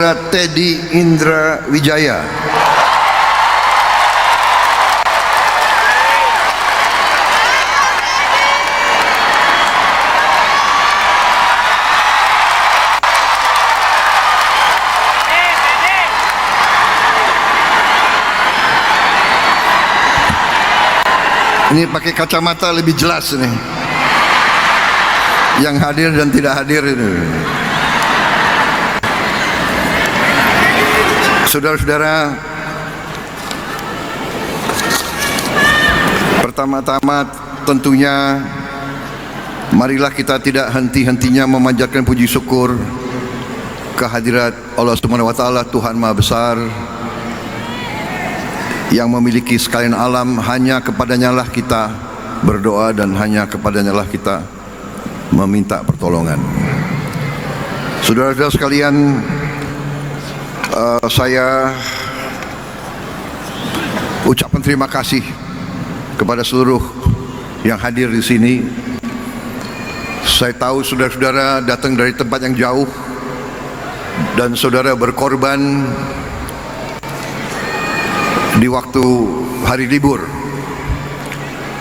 Teddy Indra Wijaya. Ini pakai kacamata lebih jelas nih. Yang hadir dan tidak hadir ini. Saudara-saudara, pertama-tama tentunya marilah kita tidak henti-hentinya memanjatkan puji syukur kehadirat Allah Subhanahu wa taala, Tuhan Maha Besar yang memiliki sekalian alam. Hanya kepadanya lah kita berdoa dan hanya kepadanya lah kita meminta pertolongan. Saudara-saudara sekalian, saya ucapkan terima kasih kepada seluruh yang hadir di sini. Saya tahu saudara-saudara datang dari tempat yang jauh dan saudara berkorban di waktu hari libur.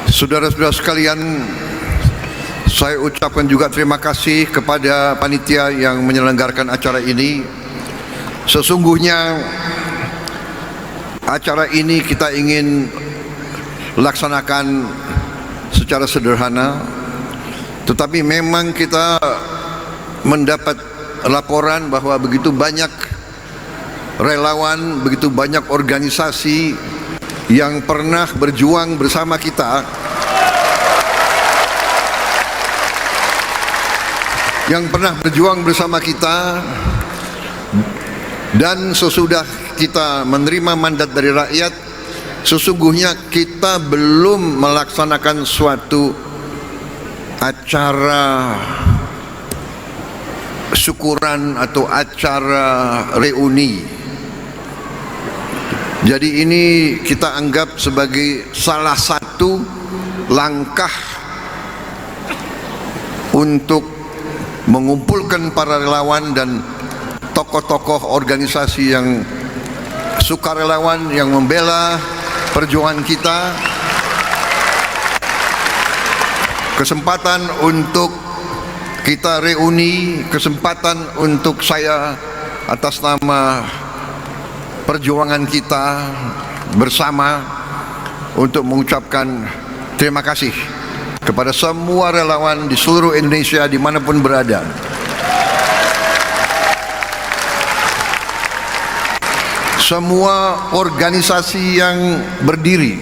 Saudara-saudara sekalian, saya ucapkan juga terima kasih kepada panitia yang menyelenggarakan acara ini. Sesungguhnya acara ini kita ingin laksanakan secara sederhana, tetapi memang kita mendapat laporan bahwa begitu banyak relawan, begitu banyak organisasi yang pernah berjuang bersama kita, dan sesudah kita menerima mandat dari rakyat, sesungguhnya kita belum melaksanakan suatu acara syukuran atau acara reuni. Jadi ini kita anggap sebagai salah satu langkah untuk mengumpulkan para relawan dan tokoh-tokoh organisasi yang sukarelawan yang membela perjuangan kita, kesempatan untuk kita reuni, kesempatan untuk saya atas nama perjuangan kita bersama untuk mengucapkan terima kasih kepada semua relawan di seluruh Indonesia dimanapun berada. Semua organisasi yang berdiri,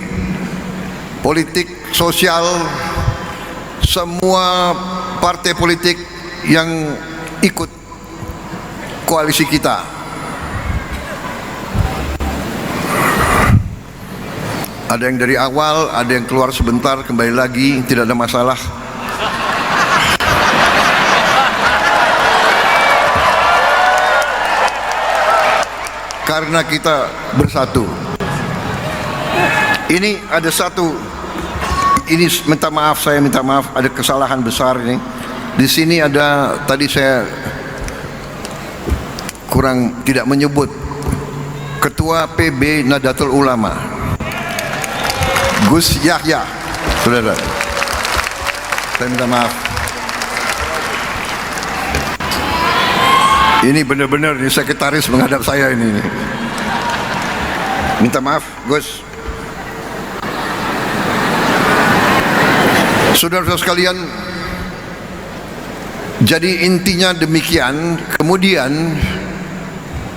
politik, sosial, semua partai politik yang ikut koalisi kita. Ada yang dari awal, ada yang keluar sebentar, kembali lagi, tidak ada masalah. Karena kita bersatu. Ini ada satu, ini minta maaf, saya minta maaf, ada kesalahan besar ini. Di sini ada, tadi saya kurang tidak menyebut Ketua PB Nahdlatul Ulama, Gus Yahya, saudara. Saya minta maaf. Ini benar-benar di sekretaris menghadap saya ini. Minta maaf, Gus. Saudara-saudara sekalian, jadi intinya demikian. Kemudian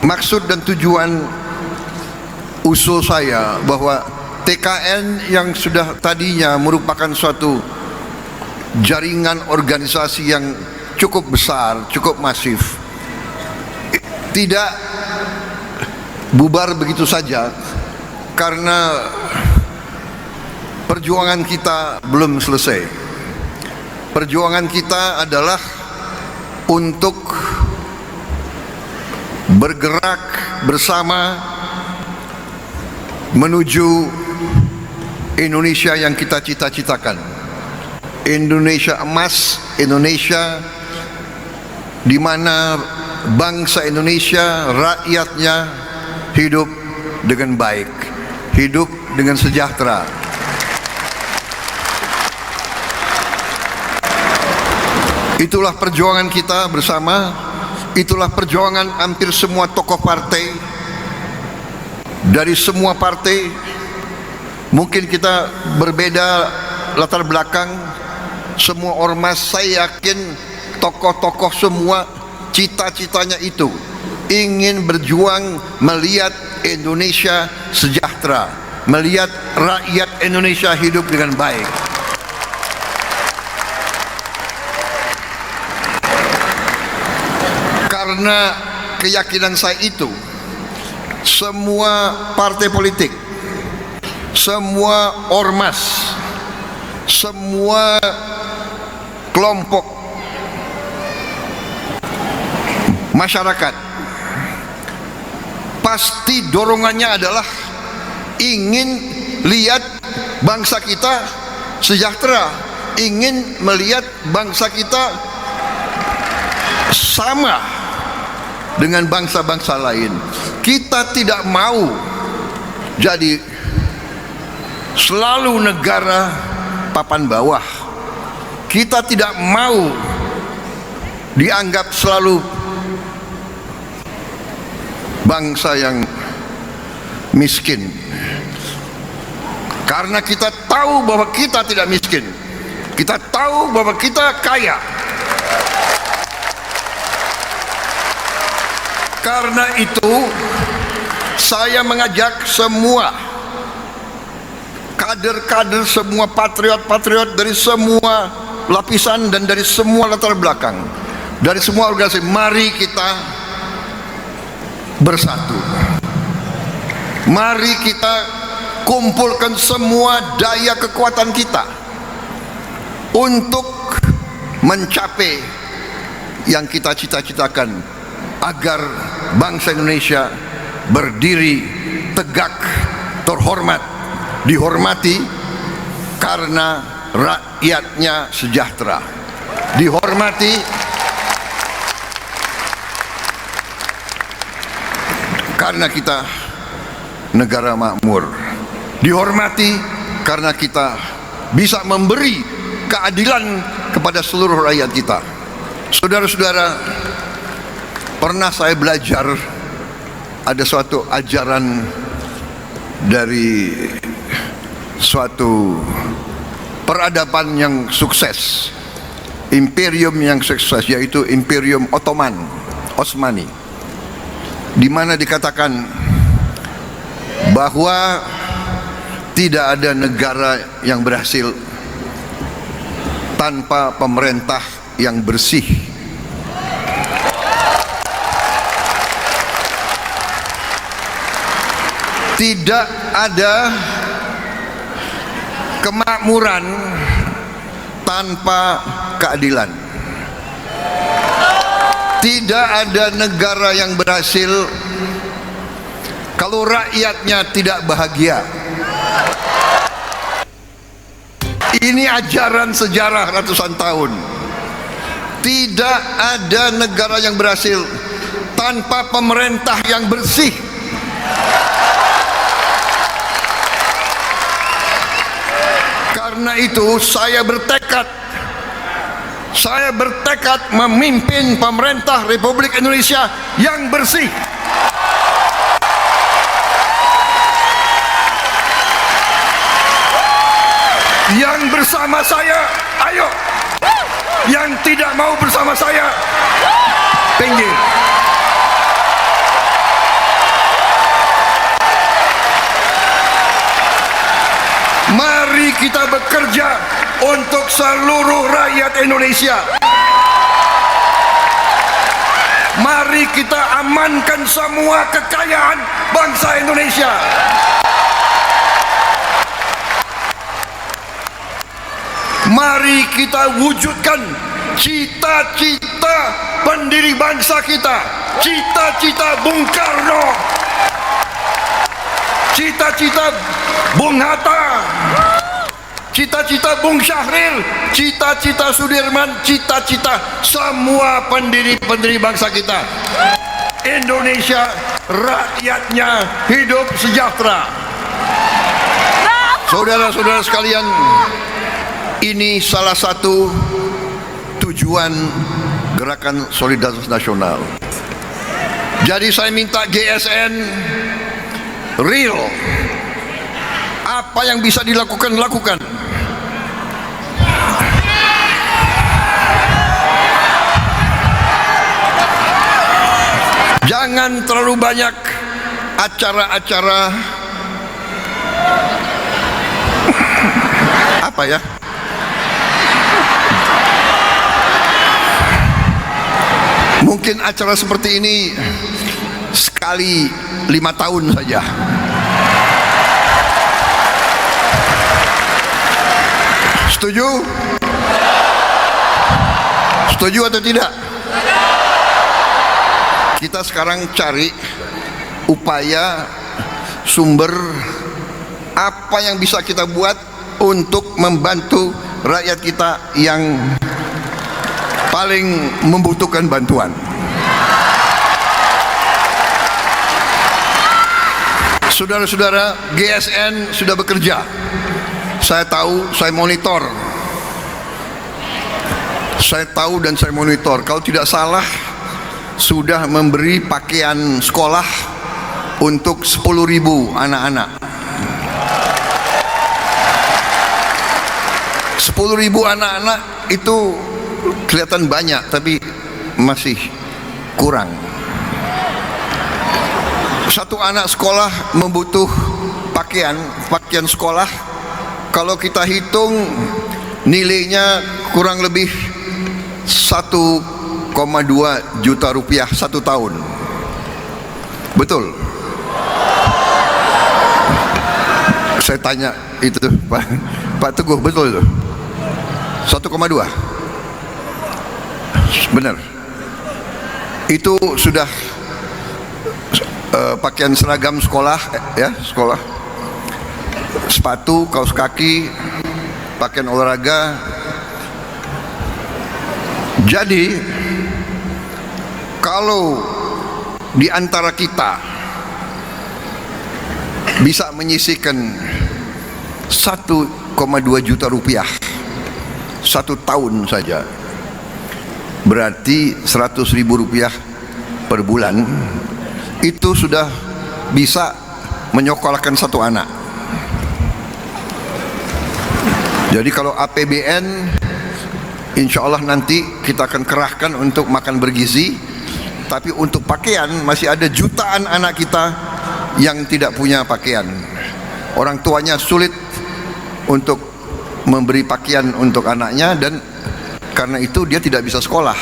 maksud dan tujuan usul saya bahwa TKN yang sudah tadinya merupakan suatu jaringan organisasi yang cukup besar, cukup masif, tidak bubar begitu saja karena perjuangan kita belum selesai. Perjuangan kita adalah untuk bergerak bersama menuju Indonesia yang kita cita-citakan. Indonesia emas, Indonesia di mana bangsa Indonesia, rakyatnya hidup dengan baik, hidup dengan sejahtera. Itulah perjuangan kita bersama, itulah perjuangan hampir semua tokoh partai, dari semua partai. Mungkin kita berbeda latar belakang, semua ormas, saya yakin tokoh-tokoh semua cita-citanya itu, ingin berjuang melihat Indonesia sejahtera, melihat rakyat Indonesia hidup dengan baik. Karena keyakinan saya itu, semua partai politik, semua ormas, semua kelompok masyarakat pasti dorongannya adalah ingin lihat bangsa kita sejahtera, ingin melihat bangsa kita sama dengan bangsa-bangsa lain. Kita tidak mau jadi selalu negara papan bawah. Kita tidak mau dianggap selalu bangsa yang miskin. Karena kita tahu bahwa kita tidak miskin, kita tahu bahwa kita kaya. Karena itu saya mengajak semua kader-kader, semua patriot-patriot dari semua lapisan dan dari semua latar belakang, dari semua organisasi, mari kita bersatu. Mari kita kumpulkan semua daya kekuatan kita untuk mencapai yang kita cita-citakan, agar bangsa Indonesia berdiri tegak, terhormat, dihormati karena rakyatnya sejahtera, dihormati karena kita negara makmur, dihormati karena kita bisa memberi keadilan kepada seluruh rakyat kita. Saudara-saudara, pernah saya belajar ada suatu ajaran dari suatu peradaban yang sukses, imperium yang sukses, yaitu Imperium Osmani, di mana dikatakan bahwa tidak ada negara yang berhasil tanpa pemerintah yang bersih. Tidak ada kemakmuran tanpa keadilan. Tidak ada negara yang berhasil kalau rakyatnya tidak bahagia. Ini ajaran sejarah ratusan tahun. Tidak ada negara yang berhasil tanpa pemerintah yang bersih. Karena itu saya bertekad memimpin pemerintah Republik Indonesia yang bersih. Yang bersama saya, ayo. Yang tidak mau bersama saya, pinggir. Mari kita bekerja untuk seluruh rakyat Indonesia. Mari kita amankan semua kekayaan bangsa Indonesia. Mari kita wujudkan cita-cita pendiri bangsa kita, cita-cita Bung Karno, cita-cita Bung Hatta, cita-cita Bung Syahril, cita-cita Sudirman, cita-cita semua pendiri-pendiri bangsa kita. Indonesia, rakyatnya hidup sejahtera. Saudara-saudara sekalian, ini salah satu tujuan Gerakan Solidaritas Nasional. Jadi saya minta GSN real. Apa yang bisa dilakukan, lakukan. Jangan terlalu banyak acara-acara apa ya? Mungkin acara seperti ini sekali 5 tahun saja. Setuju? Setuju atau tidak? Kita sekarang cari upaya sumber apa yang bisa kita buat untuk membantu rakyat kita yang paling membutuhkan bantuan. Saudara-saudara, GSN sudah bekerja. Saya tahu, saya monitor. Saya tahu dan saya monitor. Kalau tidak salah, sudah memberi pakaian sekolah untuk 10.000 anak-anak. 10.000 anak-anak itu kelihatan banyak, tapi masih kurang. Satu anak sekolah membutuh pakaian sekolah. Kalau kita hitung nilainya kurang lebih 1,2 juta rupiah satu tahun. Betul? Saya tanya itu Pak Teguh, betul itu? 1,2? Benar. Itu sudah pakaian seragam sekolah, ya, sekolah, sepatu, kaos kaki, pakaian olahraga. Jadi kalau di antara kita bisa menyisihkan 1,2 juta rupiah satu tahun saja, berarti 100.000 rupiah per bulan, itu sudah bisa menyekolahkan satu anak. Jadi kalau APBN, insya Allah nanti kita akan kerahkan untuk makan bergizi. Tapi untuk pakaian masih ada jutaan anak kita yang tidak punya pakaian. Orang tuanya sulit untuk memberi pakaian untuk anaknya, dan karena itu dia tidak bisa sekolah.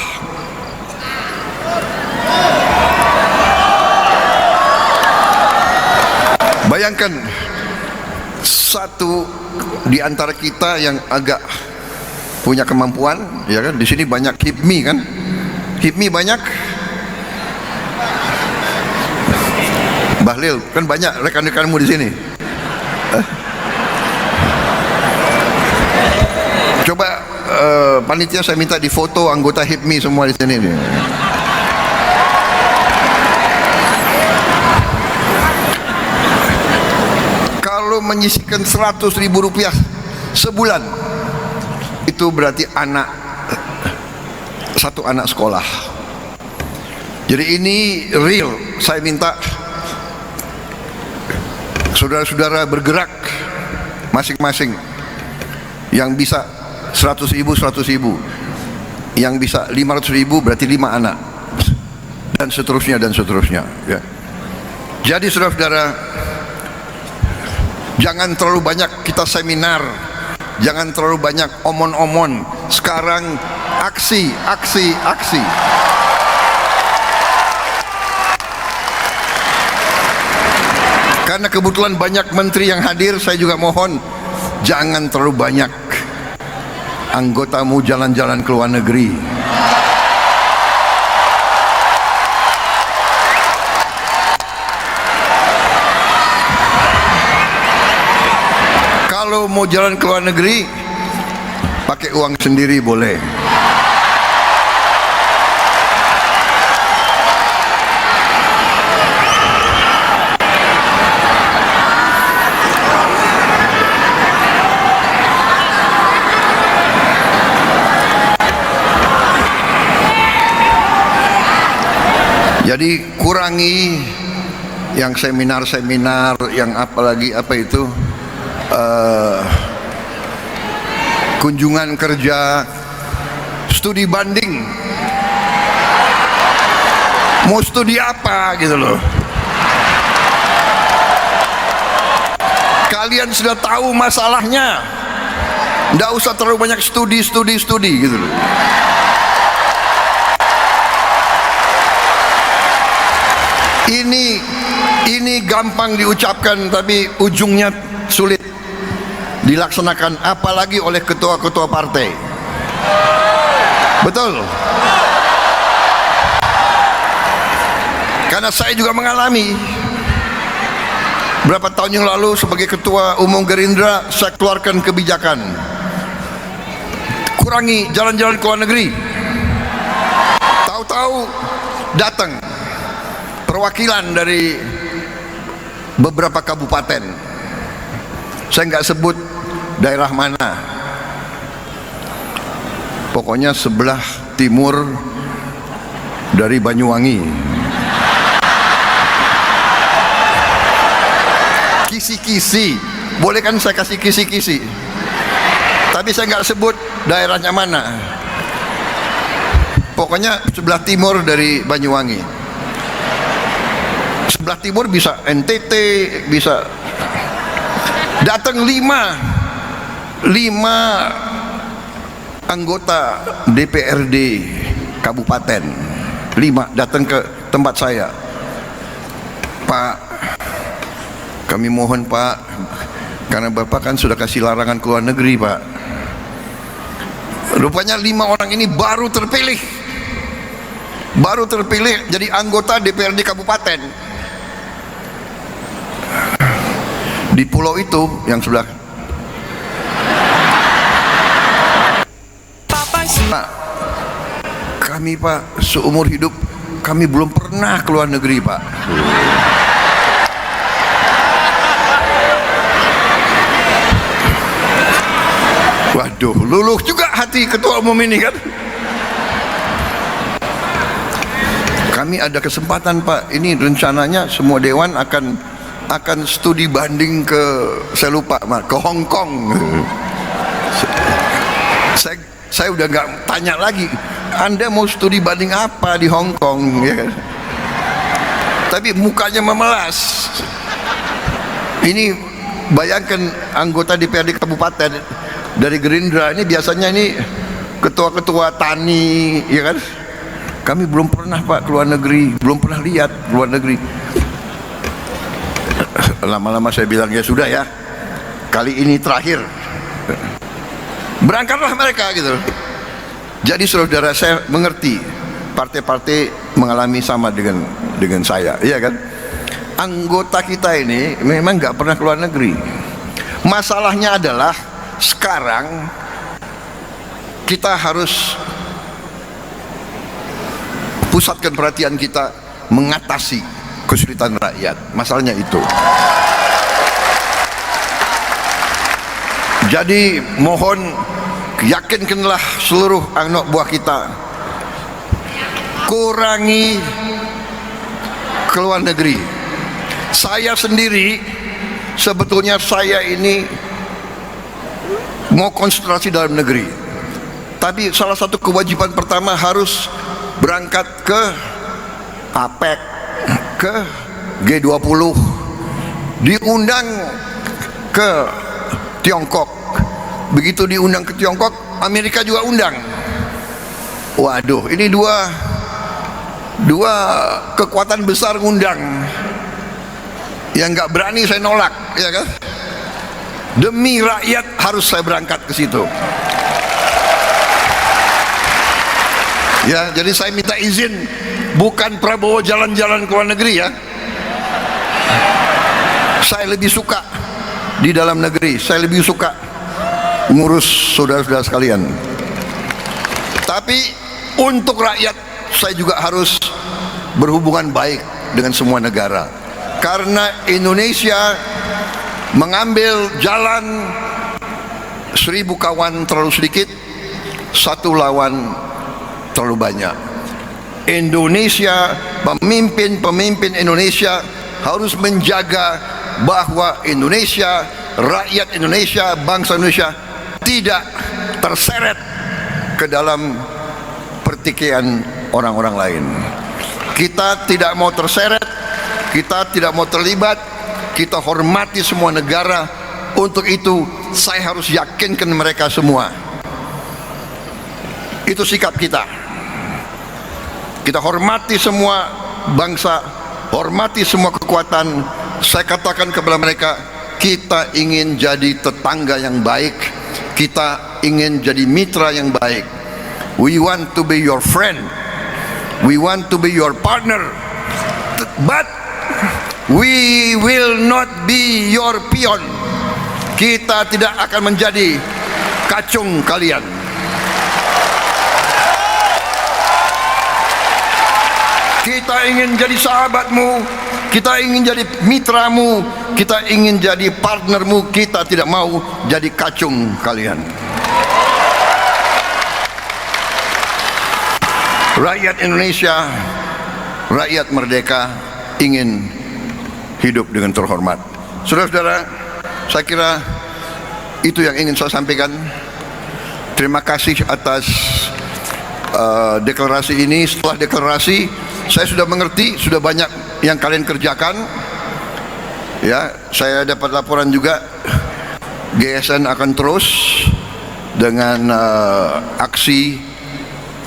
Bayangkan satu di antara kita yang agak punya kemampuan, ya kan? Di sini banyak HIPMI kan? HIPMI banyak. Bahlil kan banyak rekan-rekanmu di sini. Coba panitia saya minta difoto anggota HIPMI semua di sini nih. Kalau menyisihkan 100.000 rupiah sebulan, itu berarti satu anak sekolah. Jadi ini real. Saya minta saudara-saudara bergerak masing-masing. Yang bisa 100.000, 100.000. Yang bisa 500.000 berarti 5 anak. Dan seterusnya dan seterusnya, ya. Jadi saudara-saudara, jangan terlalu banyak kita seminar, jangan terlalu banyak omon-omon. Sekarang aksi, aksi, aksi. Karena kebetulan banyak menteri yang hadir, saya juga mohon jangan terlalu banyak anggotamu jalan-jalan ke luar negeri. Kalau kalau mau jalan ke luar negeri pakai uang sendiri boleh. Jadi kurangi yang seminar-seminar, yang apalagi apa itu kunjungan kerja, studi banding. Mau studi apa gitu loh. Kalian sudah tahu masalahnya, nggak usah terlalu banyak studi gitu loh. Ini gampang diucapkan tapi ujungnya sulit dilaksanakan, apalagi oleh ketua-ketua partai. Betul. Karena saya juga mengalami. Berapa tahun yang lalu sebagai ketua umum Gerindra, saya keluarkan kebijakan kurangi jalan-jalan ke luar negeri. Tahu-tahu datang perwakilan dari beberapa kabupaten, saya nggak sebut daerah mana, pokoknya sebelah timur dari Banyuwangi. Kisi-kisi, boleh kan saya kasih kisi-kisi, tapi saya nggak sebut daerahnya mana, pokoknya sebelah timur dari Banyuwangi. Sebelah timur bisa NTT, bisa datang lima anggota DPRD kabupaten, 5 datang ke tempat saya. Pak, kami mohon Pak, karena Bapak kan sudah kasih larangan ke luar negeri Pak. Rupanya 5 orang ini baru terpilih jadi anggota DPRD kabupaten di pulau itu yang sebelah. Pak, kami Pak seumur hidup kami belum pernah ke luar negeri Pak. Waduh, luluh juga hati ketua umum ini kan. Kami ada kesempatan Pak, ini rencananya semua dewan akan studi banding ke, saya lupa ke Hong Kong. Saya udah nggak tanya lagi, Anda mau studi banding apa di Hong Kong, ya kan? Tapi mukanya memelas. Ini bayangkan anggota DPRD kabupaten dari Gerindra ini, biasanya ini ketua-ketua tani, ya kan? Kami belum pernah Pak ke luar negeri, belum pernah lihat luar negeri. Lama-lama saya bilang ya sudah ya, kali ini terakhir. Berangkatlah mereka gitu. Jadi saudara, saya mengerti partai-partai mengalami sama dengan saya, iya kan? Anggota kita ini memang nggak pernah ke luar negeri. Masalahnya adalah sekarang kita harus pusatkan perhatian kita mengatasi kesulitan rakyat. Masalahnya itu. Jadi mohon yakinkanlah seluruh anak buah kita, kurangi ke luar negeri. Saya sendiri sebetulnya saya ini mau konsentrasi dalam negeri, tapi salah satu kewajiban pertama harus berangkat ke APEC, ke G20, diundang ke Tiongkok. Begitu diundang ke Tiongkok, Amerika juga undang. Waduh, ini dua kekuatan besar ngundang. Yang nggak berani saya nolak, ya kan? Demi rakyat harus saya berangkat ke situ. Ya, jadi saya minta izin, bukan Prabowo jalan-jalan ke luar negeri ya. Saya lebih suka di dalam negeri. Saya lebih suka ngurus saudara-saudara sekalian. Tapi untuk rakyat saya juga harus berhubungan baik dengan semua negara. Karena Indonesia mengambil jalan 1000 kawan terlalu sedikit, 1 lawan terlalu banyak. Indonesia, pemimpin Indonesia harus menjaga bahwa Indonesia, rakyat Indonesia, bangsa Indonesia tidak terseret ke dalam pertikaian orang-orang lain. Kita tidak mau terseret, kita tidak mau terlibat, kita hormati semua negara. Untuk itu saya harus yakinkan mereka semua. Itu sikap kita. Kita hormati semua bangsa, hormati semua kekuatan. Saya katakan kepada mereka, kita ingin jadi tetangga yang baik, kita ingin jadi mitra yang baik. We want to be your friend, we want to be your partner, but we will not be your peon. Kita tidak akan menjadi kacung kalian. Kita ingin jadi sahabatmu, kita ingin jadi mitramu, kita ingin jadi partnermu. Kita tidak mau jadi kacung kalian. Rakyat Indonesia, rakyat merdeka ingin hidup dengan terhormat. Saudara-saudara, saya kira itu yang ingin saya sampaikan. Terima kasih atas deklarasi ini. Setelah deklarasi, saya sudah mengerti, sudah banyak yang kalian kerjakan. Ya, saya dapat laporan juga GSN akan terus dengan aksi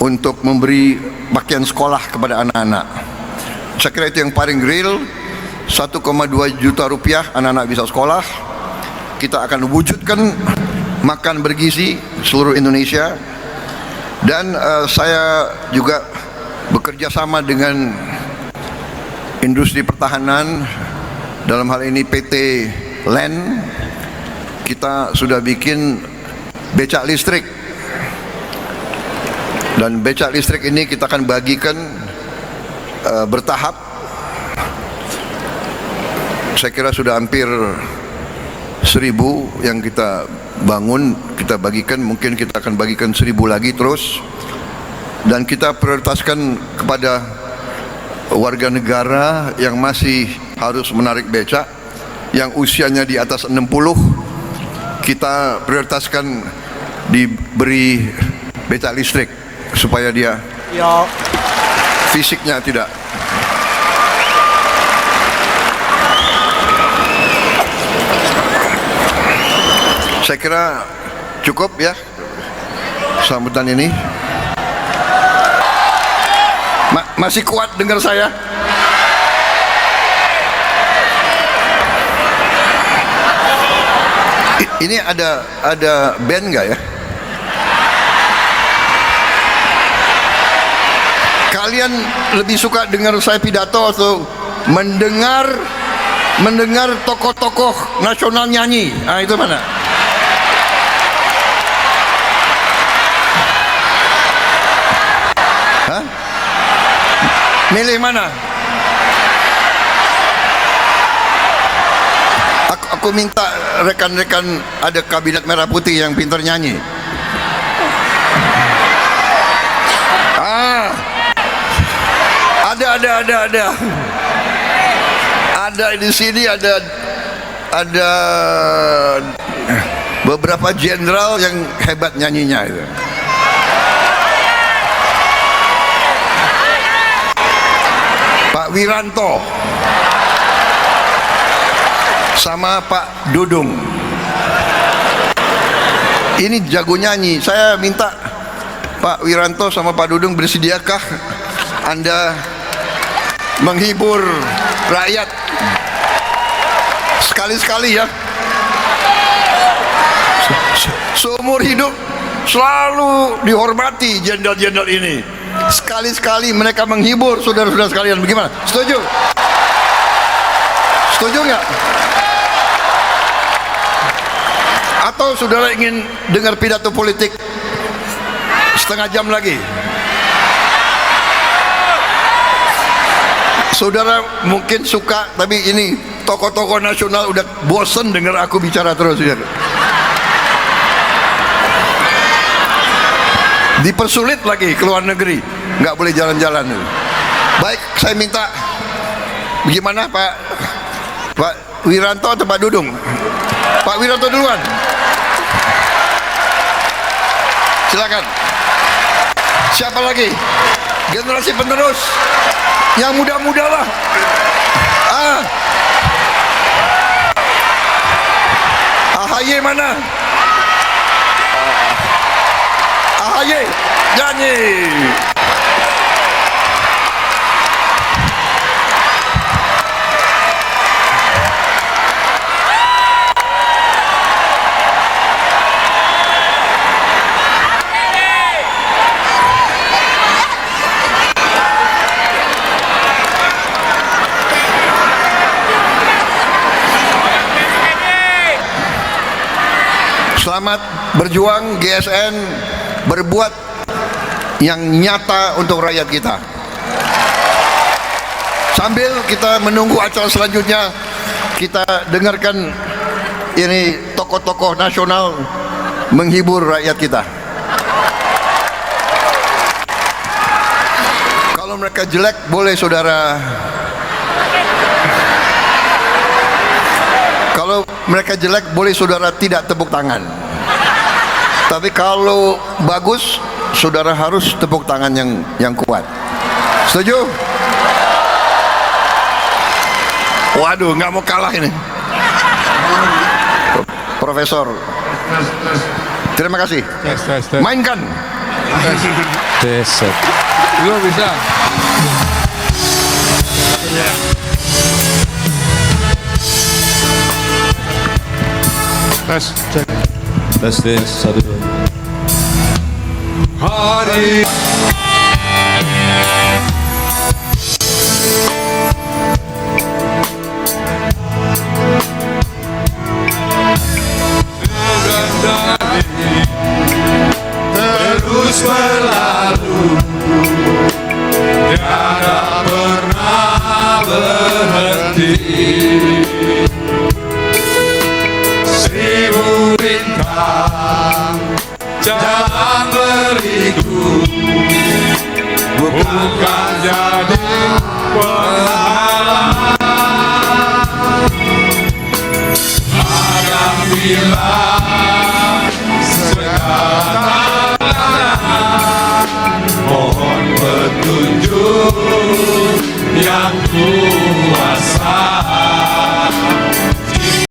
untuk memberi pakaian sekolah kepada anak-anak. Saya kira itu yang paling real. 1,2 juta rupiah anak-anak bisa sekolah. Kita akan wujudkan makan bergizi seluruh Indonesia. Dan saya juga bekerja sama dengan industri pertahanan, dalam hal ini PT LEN. Kita sudah bikin becak listrik, dan becak listrik ini kita akan bagikan bertahap. Saya kira sudah hampir 1000 yang kita bangun, kita bagikan. Mungkin kita akan bagikan 1000 lagi terus. Dan kita prioritaskan kepada warga negara yang masih harus menarik becak, yang usianya di atas 60, kita prioritaskan diberi becak listrik supaya dia fisiknya tidak. Saya kira cukup ya sambutan ini. Masih kuat dengar saya? Ini ada band nggak ya? Kalian lebih suka dengar saya pidato atau mendengar tokoh-tokoh nasional nyanyi? Ah, itu mana? Hah? Milih mana? Aku minta rekan-rekan ada kabinet merah putih yang pintar nyanyi. Ada di sini ada beberapa jenderal yang hebat nyanyinya itu. Pak Wiranto sama Pak Dudung. Ini jago nyanyi. Saya minta Pak Wiranto sama Pak Dudung, bersediakah Anda menghibur rakyat sekali-sekali ya? Seumur hidup selalu dihormati jenderal-jenderal ini. Sekali-sekali mereka menghibur saudara-saudara sekalian. Bagaimana? Setuju? Setuju nggak? Atau saudara ingin dengar pidato politik setengah jam lagi? Saudara mungkin suka, tapi ini tokoh-tokoh nasional udah bosen dengar aku bicara terus ya. Dipersulit lagi ke luar negeri, nggak boleh jalan-jalan. Baik, saya minta bagaimana Pak Wiranto atau Pak Dudung? Pak Wiranto duluan. Silakan. Siapa lagi? Generasi penerus. Yang muda-muda lah. AHY mana? AHY nyanyi. Selamat berjuang GSN, berbuat yang nyata untuk rakyat kita. Sambil kita menunggu acara selanjutnya, kita dengarkan ini tokoh-tokoh nasional menghibur rakyat kita. Kalau mereka jelek boleh saudara, kalau mereka jelek boleh saudara tidak tepuk tangan. Tapi kalau bagus, saudara harus tepuk tangan yang kuat. Setuju? Waduh, nggak mau kalah ini. Profesor, terima kasih. Mainkan. Lu bisa. Tes satu dua. Hari terus berlalu, tiada pernah berhenti. Seribu bintang jalan beriku, bukan jadi penghalang.